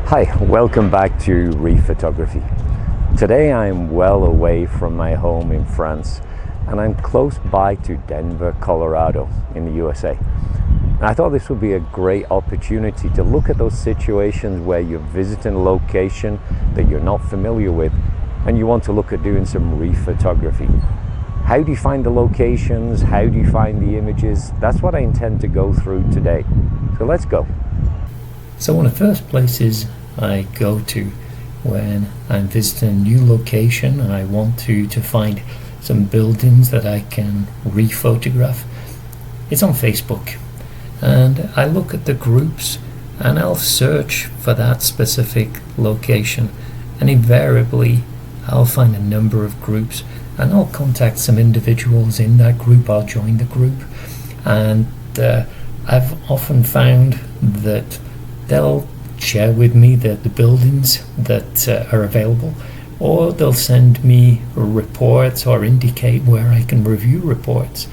Hi, welcome back to Rephotography. Today I'm well away from my home in France and I'm close by to Denver, Colorado in the USA. And I thought this would be a great opportunity to look at those situations where you're visiting a location that you're not familiar with and you want to look at doing some rephotography. How do you find the locations? How do you find the images? That's what I intend to go through today. So let's go. So one of the first places I go to when I'm visiting a new location and I want to find some buildings that I can rephotograph, it's on Facebook. And I look at the groups and I'll search for that specific location, and invariably I'll find a number of groups and I'll contact some individuals in that group. I'll join the group, and I've often found that they'll share with me the buildings that are available, or they'll send me reports or indicate where I can review reports,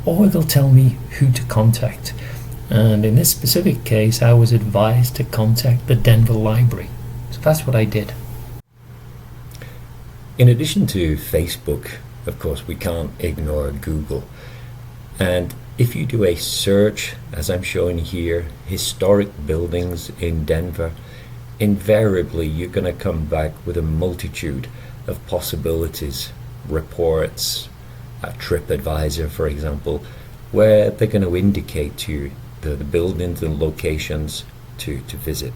or they'll tell me who to contact. And in this specific case, I was advised to contact the Denver Library. So that's what I did. In addition to Facebook, of course, we can't ignore Google. And if you do a search, as I'm showing here, historic buildings in Denver, invariably you're going to come back with a multitude of possibilities, reports, TripAdvisor, for example, where they're going to indicate to you the buildings and locations to visit.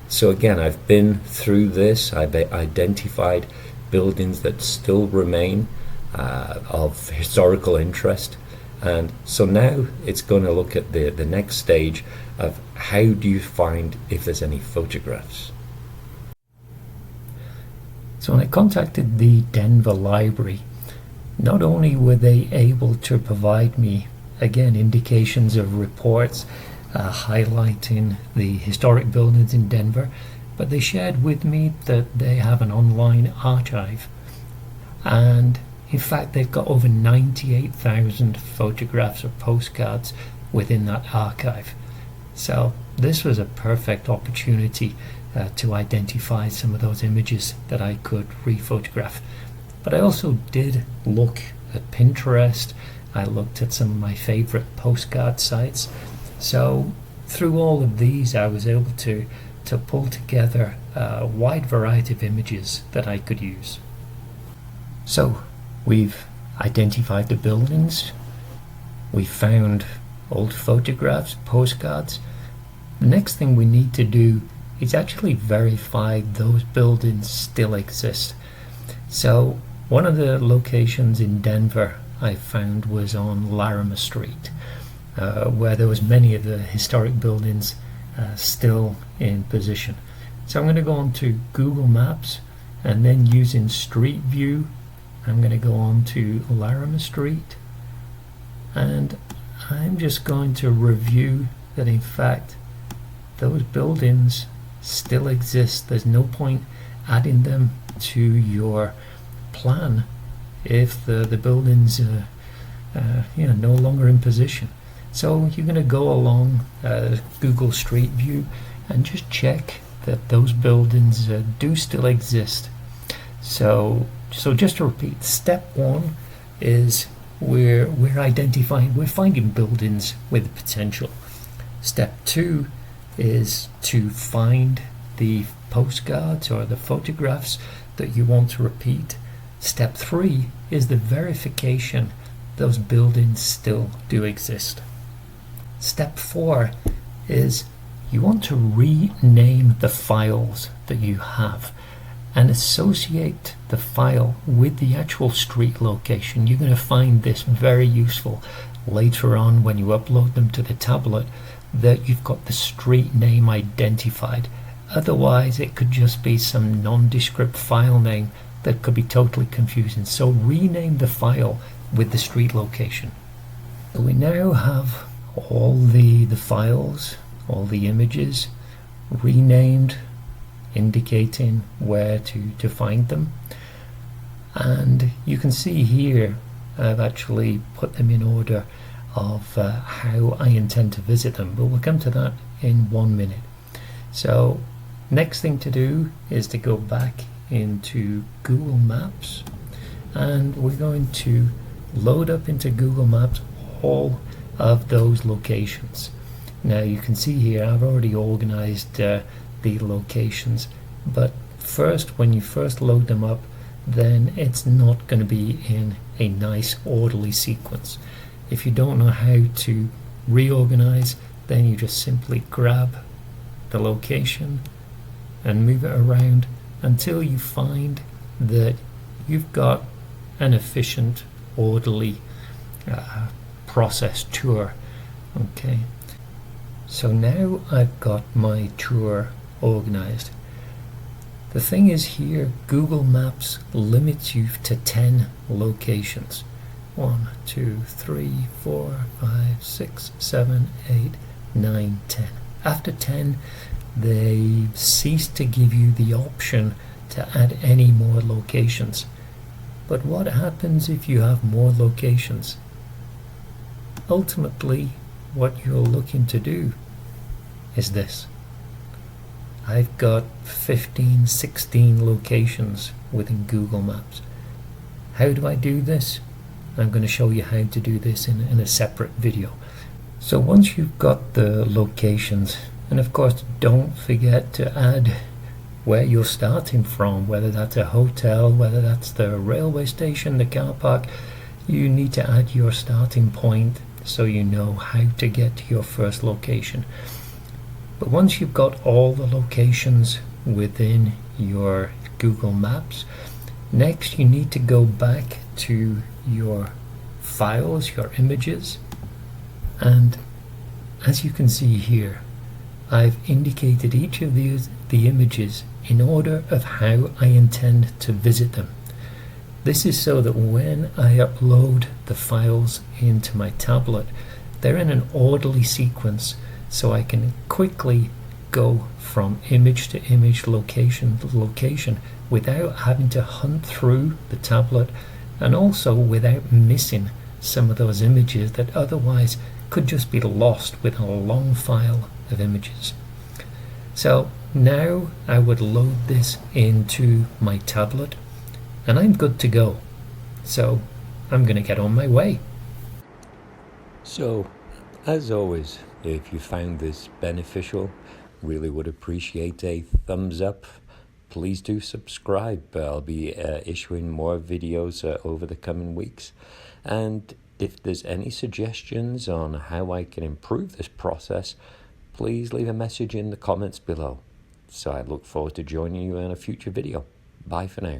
So again, I've been through this. I've identified buildings that still remain of historical interest. And so now it's going to look at the next stage of how do you find if there's any photographs. So when I contacted the Denver Library, not only were they able to provide me, again, indications of reports highlighting the historic buildings in Denver, but they shared with me that they have an online archive. And in fact, they've got over 98,000 photographs or postcards within that archive. So this was a perfect opportunity to identify some of those images that I could rephotograph. But I also did look at Pinterest. I looked at some of my favorite postcard sites. So through all of these, I was able to pull together a wide variety of images that I could use. So we've identified the buildings, we found old photographs, postcards. The next thing we need to do is actually verify those buildings still exist. So one of the locations in Denver I found was on Larimer Street, where there was many of the historic buildings still in position. So I'm going to go on to Google Maps, and then using Street View I'm going to go on to Larimer Street, and I'm just going to review that in fact those buildings still exist. There's no point adding them to your plan if the buildings are no longer in position. So you're going to go along Google Street View and just check that those buildings do still exist. So just to repeat, step one is we're finding buildings with potential. Step two is to find the postcards or the photographs that you want to repeat. Step three is the verification those buildings still do exist. Step four is you want to rename the files that you have and associate the file with the actual street location. You're going to find this very useful later on when you upload them to the tablet, that you've got the street name identified. Otherwise it could just be some nondescript file name that could be totally confusing. So rename the file with the street location. So we now have all the files, all the images renamed, indicating where to find them. And you can see here I've actually put them in order of how I intend to visit them, but we'll come to that in 1 minute. So Next thing to do is to go back into Google Maps, and we're going to load up into Google Maps all of those locations. Now you can see here I've already organized the locations, but first, when you first load them up, then it's not going to be in a nice orderly sequence. If you don't know how to reorganize, then you just simply grab the location and move it around until you find that you've got an efficient, orderly process tour. Okay, so now I've got my tour organized. The thing is here, Google Maps limits you to 10 locations. 1, 2, 3, 4, 5, 6, 7, 8, 9, 10. After 10, they cease to give you the option to add any more locations. But what happens if you have more locations? Ultimately, what you're looking to do is this. I've got 15, 16 locations within Google Maps. How do I do this? I'm going to show you how to do this in a separate video. So once you've got the locations, and of course don't forget to add where you're starting from, whether that's a hotel, whether that's the railway station, the car park, you need to add your starting point so you know how to get to your first location. But once you've got all the locations within your Google Maps, next you need to go back to your files, your images, and as you can see here, I've indicated each of the images in order of how I intend to visit them. This is so that when I upload the files into my tablet, they're in an orderly sequence, so I can quickly go from image to image, location to location, without having to hunt through the tablet, and also without missing some of those images that otherwise could just be lost within a long file of images. So now I would load this into my tablet and I'm good to go. So I'm going to get on my way. So, as always, if you found this beneficial, really would appreciate a thumbs up. Please do subscribe. I'll be issuing more videos over the coming weeks. And if there's any suggestions on how I can improve this process, please leave a message in the comments below. So I look forward to joining you in a future video. Bye for now.